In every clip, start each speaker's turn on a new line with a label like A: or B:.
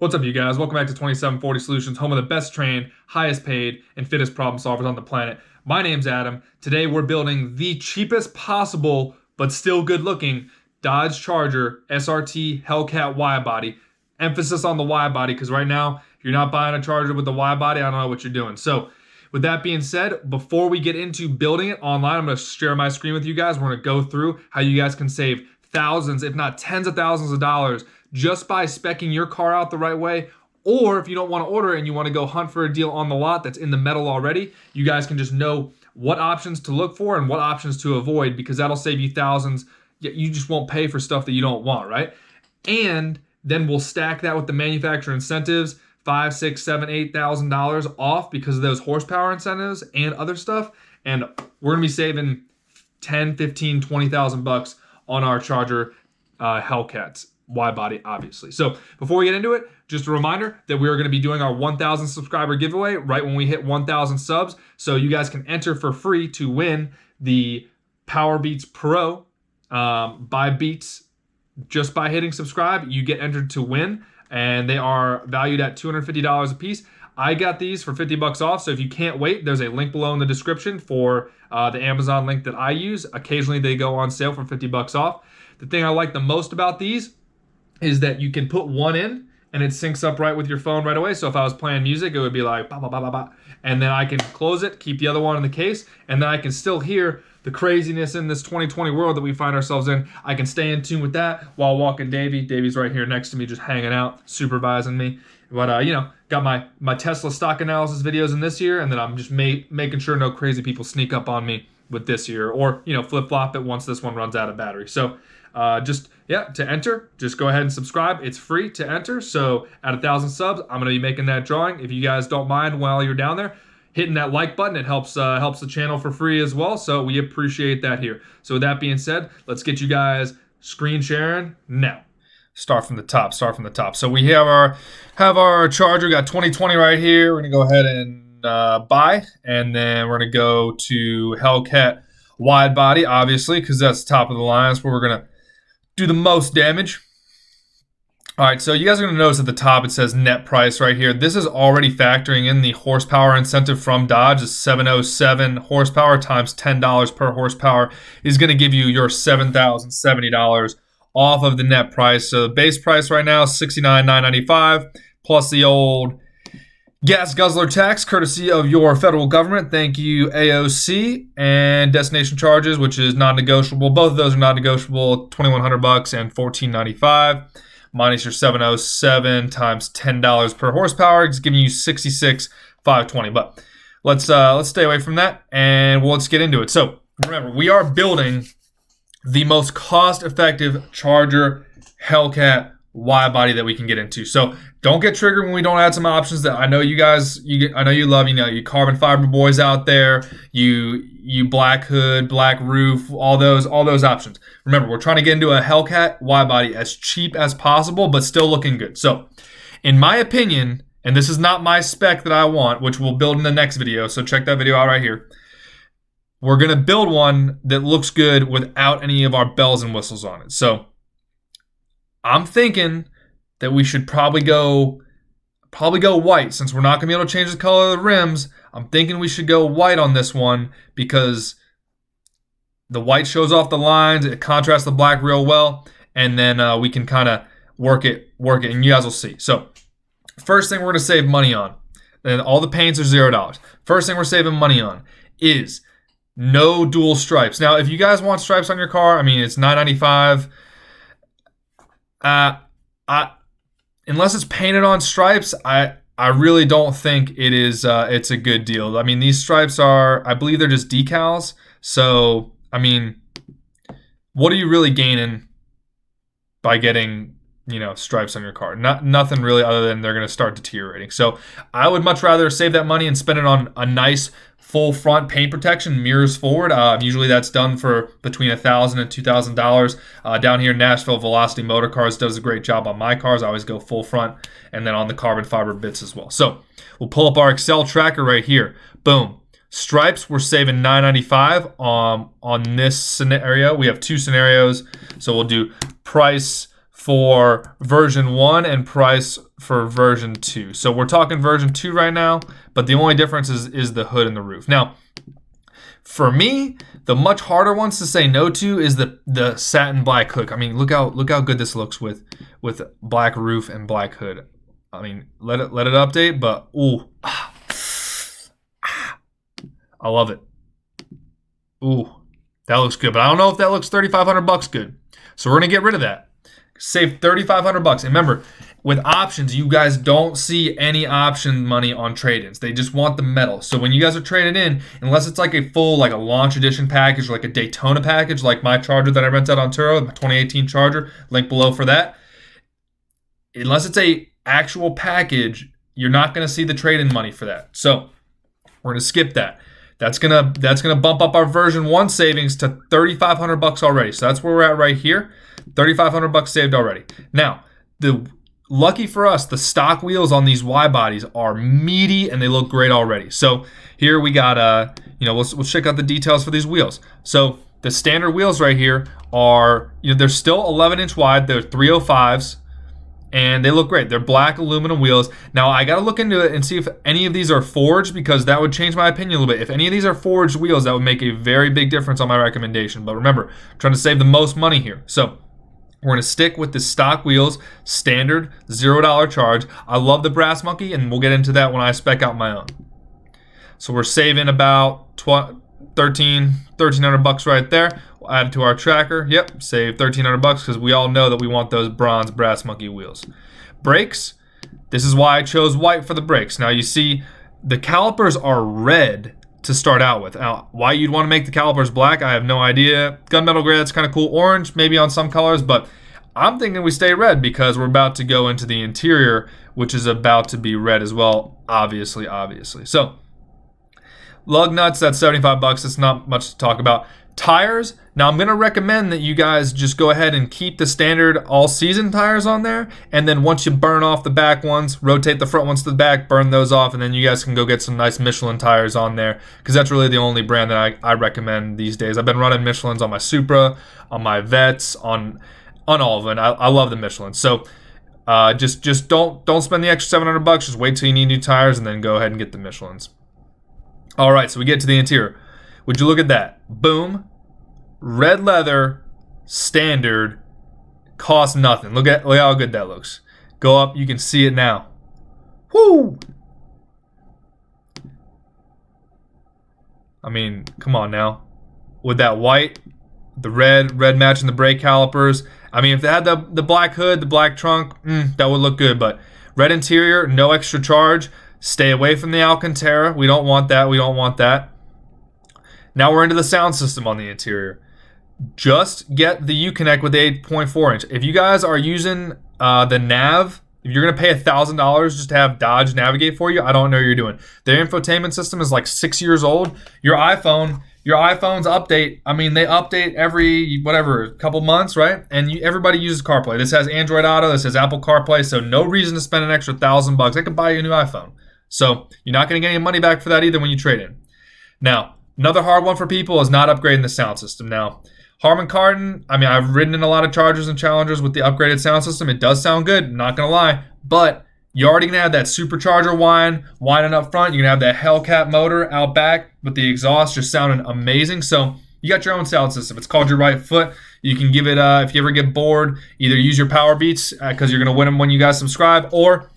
A: What's up, you guys? Welcome back to 2740 Solutions, home of the best trained, highest paid, and fittest problem solvers on the planet. My name's Adam. Today we're building the cheapest possible, but still good looking, Dodge Charger SRT HELLCAT widebody. Emphasis on the widebody, because right now, if you're not buying a Charger with the widebody, I don't know what you're doing. So, with that being said, before we get into building it online, I'm going to share my screen with you guys. We're going to go through how you guys can save thousands, if not tens of thousands of dollars just by speccing your car out the right way. Or if you don't want to order it and you want to go hunt for a deal on the lot that's in the metal already, you guys can just know what options to look for and what options to avoid, because that'll save you thousands. You just won't pay for stuff that you don't want, right? And then we'll stack that with the manufacturer incentives, $5,000, $6,000, $7,000, $8,000 off because of those horsepower incentives and other stuff. And we're gonna be saving 10, 15, 20,000 bucks on our Charger HELLCATs. Wide body, obviously. So before we get into it, just a reminder that we are going to be doing our 1,000 subscriber giveaway right when we hit 1,000 subs. So you guys can enter for free to win the Power Beats Pro by Beats. Just by hitting subscribe, you get entered to win, and they are valued at $250 a piece. I got these for 50 bucks off, so if you can't wait, there's a link below in the description for the Amazon link that I use. Occasionally they go on sale for 50 bucks off. The thing I like the most about these is that you can put one in and it syncs up right with your phone right away. So if I was playing music, it would be like bah, bah, bah, bah, bah. And then I can close it, keep the other one in the case, and then I can still hear the craziness in this 2020 world that we find ourselves in. I can stay in tune with that while walking Davey. Davey's right here next to me, just hanging out, supervising me. But got my Tesla stock analysis videos in this year, and then I'm just making sure no crazy people sneak up on me with this year, or flip-flop it once this one runs out of battery. So to enter, just go ahead and subscribe. It's free to enter. So at 1,000 subs, I'm going to be making that drawing. If you guys don't mind while you're down there, hitting that like button, it helps the channel for free as well. So we appreciate that here. So with that being said, let's get you guys screen sharing now. Start from the top. So we have our Charger. Got 2020 right here. We're gonna go ahead and buy, and then we're gonna go to HELLCAT wide body, obviously, because that's top of the line. That's where we're gonna do the most damage. All right, so you guys are gonna notice at the top it says net price right here. This is already factoring in the horsepower incentive from Dodge. It's 707 horsepower times $10 per horsepower is gonna give you your $7,070 off of the net price. So the base price right now is $69,995 plus the old gas guzzler tax, courtesy of your federal government. Thank you, AOC. And destination charges, which is non-negotiable. Both of those are non-negotiable, $2,100 bucks and $1,495. Minus your 707 times $10 per horsepower, it's giving you $66,520. But let's stay away from that, and let's get into it. So remember, we are building the most cost-effective Charger HELLCAT wide body that we can get into. So don't get triggered when we don't add some options that I know you guys, I know you love. You carbon fiber boys out there, you black hood, black roof, all those options. Remember, we're trying to get into a HELLCAT wide body as cheap as possible, but still looking good. So in my opinion, and this is not my spec that I want, which we'll build in the next video, so check that video out right here. We're gonna build one that looks good without any of our bells and whistles on it. So I'm thinking that we should probably go white, since we're not gonna be able to change the color of the rims. I'm thinking we should go white on this one because the white shows off the lines, it contrasts the black real well, and then we can kind of work it, and you guys will see. So first thing we're gonna save money on, and all the paints are $0. First thing we're saving money on is no dual stripes. Now, if you guys want stripes on your car, I mean, it's $9.95. Unless it's painted on stripes, I really don't think it is. It's a good deal. I mean, these stripes are, I believe they're just decals. So, I mean, what are you really gaining by getting, stripes on your car? Nothing really, other than they're going to start deteriorating. So I would much rather save that money and spend it on a nice full front paint protection, mirrors forward. Usually that's done for between $1,000 and $2,000. Down here in Nashville, Velocity Motor Cars does a great job on my cars. I always go full front, and then on the carbon fiber bits as well. So we'll pull up our Excel tracker right here. Boom. Stripes, we're saving $9.95 on this scenario. We have two scenarios, so we'll do price for version 1 and price for version 2. So we're talking version 2 right now, but the only difference is the hood and the roof. Now, for me, the much harder ones to say no to is the satin black hood. I mean, look how good this looks with black roof and black hood. I mean, let it update, but ooh, I love it. Ooh, that looks good, but I don't know if that looks $3,500 good. So we're gonna get rid of that. Save $3,500. And remember, with options, you guys don't see any option money on trade-ins. They just want the metal. So when you guys are trading in, unless it's like a full, like a launch edition package or like a Daytona package, like my Charger that I rent out on Turo, my 2018 Charger, link below for that. Unless it's a actual package, you're not gonna see the trade-in money for that. So we're gonna skip that. That's gonna bump up our version 1 savings to $3,500 already. So that's where we're at right here. $3,500 saved already. Now, lucky for us, the stock wheels on these wide bodies are meaty and they look great already. So here we got we'll check out the details for these wheels. So the standard wheels right here are, they're still 11-inch wide. They're 305s. And they look great. They're black aluminum wheels. Now, I got to look into it and see if any of these are forged, because that would change my opinion a little bit. If any of these are forged wheels, that would make a very big difference on my recommendation. But remember, I'm trying to save the most money here. So we're going to stick with the stock wheels, standard, $0 charge. I love the Brass Monkey, and we'll get into that when I spec out my own. So we're saving about $1,300 right there. We'll add it to our tracker. Yep, save $1,300 because we all know that we want those bronze Brass Monkey wheels. Brakes. This is why I chose white for the brakes. Now you see the calipers are red to start out with. Now, why you'd want to make the calipers black, I have no idea. Gunmetal gray, that's kind of cool. Orange, maybe on some colors, but I'm thinking we stay red because we're about to go into the interior, which is about to be red as well, obviously. So, lug nuts, that's $75. It's not much to talk about. Tires, now I'm going to recommend that you guys just go ahead and keep the standard all-season tires on there, and then once you burn off the back ones, rotate the front ones to the back, burn those off, and then you guys can go get some nice Michelin tires on there, because that's really the only brand that I recommend these days. I've been running Michelins on my Supra, on my Vets, on all of them. I love the Michelin. So just don't spend the extra $700. Just wait till you need new tires, and then go ahead and get the Michelins. All right, so we get to the interior. Would you look at that? Boom. Red leather, standard, costs nothing. Look how good that looks. Go up, you can see it now. Woo! I mean, come on now. With that white, the red matching the brake calipers. I mean, if they had the black hood, the black trunk, that would look good. But red interior, no extra charge. Stay away from the Alcantara. We don't want that. Now we're into the sound system on the interior. Just get the U-Connect with the 8.4 inch. If you guys are using the nav, if you're gonna pay $1,000 just to have Dodge navigate for you, I don't know what you're doing. Their infotainment system is like 6 years old. Your iPhones update. I mean, they update every couple months, right? And everybody uses CarPlay. This has Android Auto. This has Apple CarPlay. So no reason to spend an extra $1,000. I could buy you a new iPhone. So you're not gonna get any money back for that either when you trade in. Now, another hard one for people is not upgrading the sound system. Now, Harman Kardon, I mean, I've ridden in a lot of Chargers and Challengers with the upgraded sound system. It does sound good, not gonna lie, but you're already gonna have that supercharger whining up front. You're gonna have that HELLCAT motor out back with the exhaust just sounding amazing. So you got your own sound system. It's called your right foot. You can give it, if you ever get bored, either use your Power Beats because you're gonna win them when you guys subscribe, or,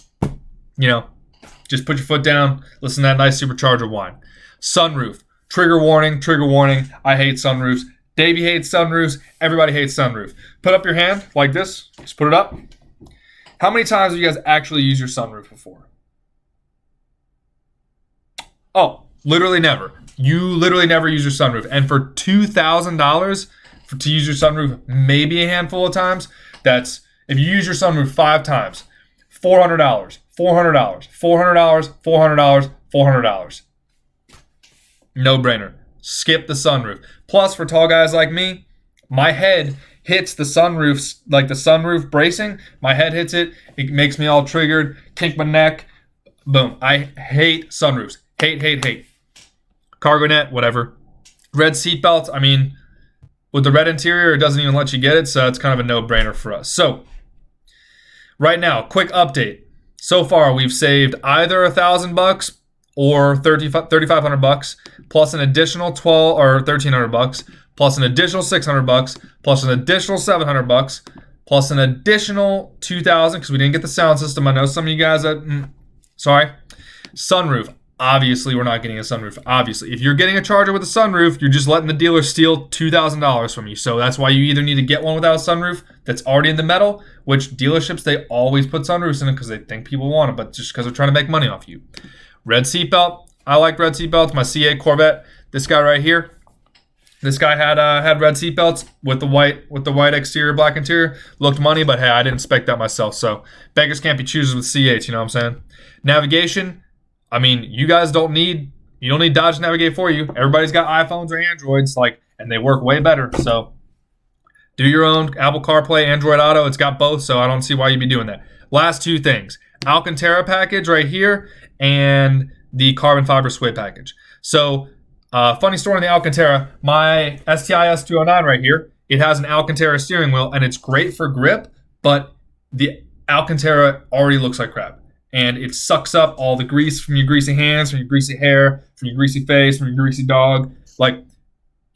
A: just put your foot down, listen to that nice supercharger whine. Sunroof. Trigger warning. I hate sunroofs. Davey hates sunroofs. Everybody hates sunroof. Put up your hand like this. Just put it up. How many times have you guys actually used your sunroof before? Oh, literally never. You literally never use your sunroof. And for $2,000 to use your sunroof maybe a handful of times, that's, if you use your sunroof 5 times, $400. No brainer. Skip the sunroof. Plus, for tall guys like me, my head hits the sunroof, like the sunroof bracing. My head hits it. It makes me all triggered. Kink my neck. Boom. I hate sunroofs. Hate. Cargo net, whatever. Red seatbelts. I mean, with the red interior, it doesn't even let you get it, so it's kind of a no-brainer for us. So, Right now, quick update. So far, we've saved either $1,000 or $3,500, plus an additional $1,200 or $1,300, plus an additional $600, plus an additional $700, plus an additional $2,000 because we didn't get the sound system. I know some of you guys sorry. Sunroof. Obviously, we're not getting a sunroof. Obviously, if you're getting a Charger with a sunroof, you're just letting the dealer steal $2,000 from you. So that's why you either need to get one without a sunroof that's already in the metal, which dealerships, they always put sunroofs in it because they think people want it, but just because they're trying to make money off you. Red seatbelt. I like red seatbelts. My C8 Corvette, this guy right here, this guy had red seatbelts with the white exterior, black interior. Looked money, but hey, I didn't spec that myself. So beggars can't be choosers with C8s. You know what I'm saying? Navigation. I mean, you don't need Dodge to navigate for you. Everybody's got iPhones or Androids, and they work way better. So do your own Apple CarPlay, Android Auto. It's got both, so I don't see why you'd be doing that. Last two things. Alcantara package right here and the carbon fiber suede package. So funny story on the Alcantara. My STI S209 right here, it has an Alcantara steering wheel, and it's great for grip, but the Alcantara already looks like crap. And it sucks up all the grease from your greasy hands, from your greasy hair, from your greasy face, from your greasy dog.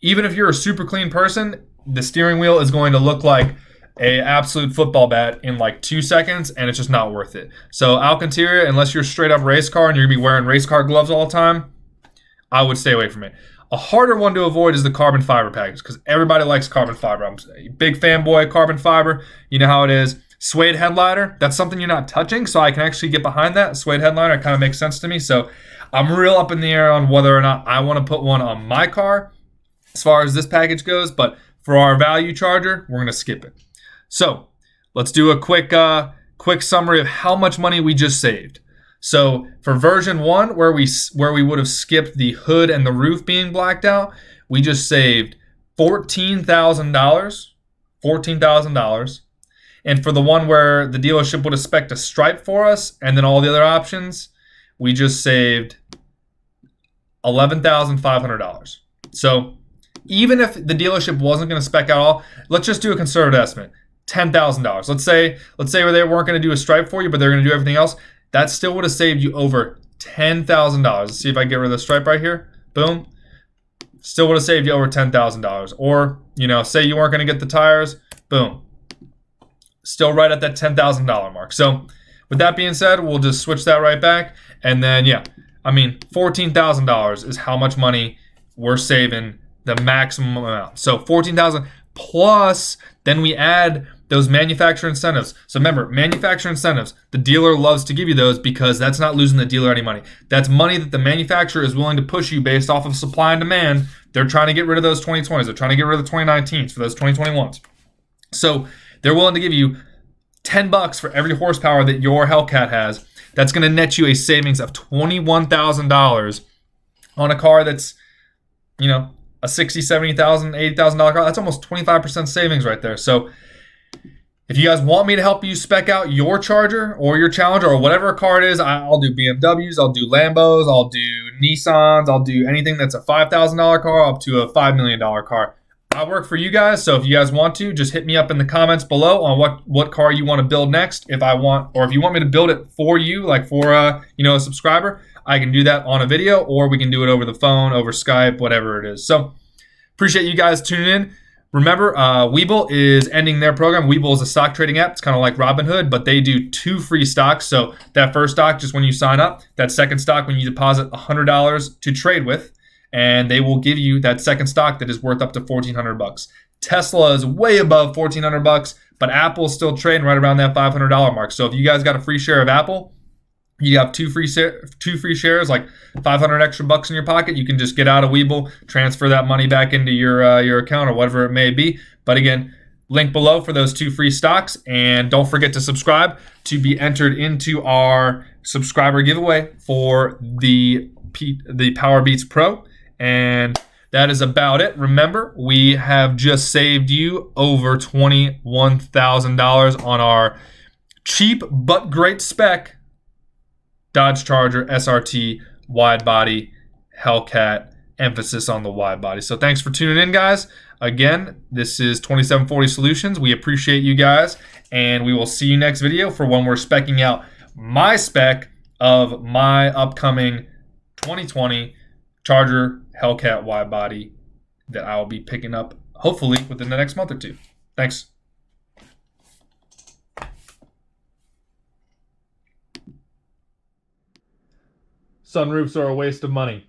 A: Even if you're a super clean person, the steering wheel is going to look like a absolute football bat in 2 seconds, and it's just not worth it. So Alcantara, unless you're straight up race car and you're gonna be wearing race car gloves all the time, I would stay away from it. A harder one to avoid is the carbon fiber package because everybody likes carbon fiber. I'm a big fanboy of carbon fiber. You know how it is. Suede headliner, that's something you're not touching, so I can actually get behind that. Suede headliner kind of makes sense to me. So I'm real up in the air on whether or not I want to put one on my car as far as this package goes. But for our value Charger, we're going to skip it. So let's do a quick summary of how much money we just saved. So for version 1, where we would have skipped the hood and the roof being blacked out, we just saved $14,000. $14,000. And for the one where the dealership would have spec'd a stripe for us and then all the other options, we just saved $11,500. So even if the dealership wasn't going to spec out all, let's just do a conservative estimate, $10,000. Let's say they weren't going to do a stripe for you, but they're going to do everything else. That still would have saved you over $10,000. Let's see if I get rid of the stripe right here. Boom. Still would have saved you over $10,000. Or, say you weren't going to get the tires. Boom. Still right at that $10,000 mark. So with that being said, we'll just switch that right back. And then, $14,000 is how much money we're saving, the maximum amount. So $14,000 plus, then we add those manufacturer incentives. So remember, manufacturer incentives, the dealer loves to give you those because that's not losing the dealer any money. That's money that the manufacturer is willing to push you based off of supply and demand. They're trying to get rid of those 2020s. They're trying to get rid of the 2019s for those 2021s. So they're willing to give you $10 for every horsepower that your Hellcat has. That's going to net you a savings of $21,000 on a car that's, a $60,000, $70,000, $80,000 car. That's almost 25% savings right there. So if you guys want me to help you spec out your Charger or your Challenger or whatever car it is, I'll do BMWs, I'll do Lambos, I'll do Nissans, I'll do anything that's a $5,000 car up to a $5 million car. I work for you guys, so if you guys want to, just hit me up in the comments below on what car you want to build next. If you want me to build it for you, for a subscriber, I can do that on a video, or we can do it over the phone, over Skype, whatever it is. So appreciate you guys tuning in. Remember, Webull is ending their program. Webull is a stock trading app. It's kind of like Robinhood, but they do 2 free stocks. So that first stock, just when you sign up. That second stock, when you deposit $100 to trade with. And they will give you that second stock that is worth up to $1,400. Tesla is way above $1,400, but Apple is still trading right around that $500 mark. So if you guys got a free share of Apple, you have two free shares, like 500 extra bucks in your pocket. You can just get out of Webull, transfer that money back into your account or whatever it may be. But again, link below for those 2 free stocks, and don't forget to subscribe to be entered into our subscriber giveaway for the Power Beats Pro. And that is about it. Remember, we have just saved you over $21,000 on our cheap but great spec Dodge Charger SRT wide body Hellcat, emphasis on the wide body. So thanks for tuning in, guys. again, this is 2740 Solutions. We appreciate you guys, and we will see you next video for when we're speccing out my spec of my upcoming 2020 Charger Hellcat wide body that I will be picking up hopefully within the next month or two. Thanks. Sunroofs are a waste of money.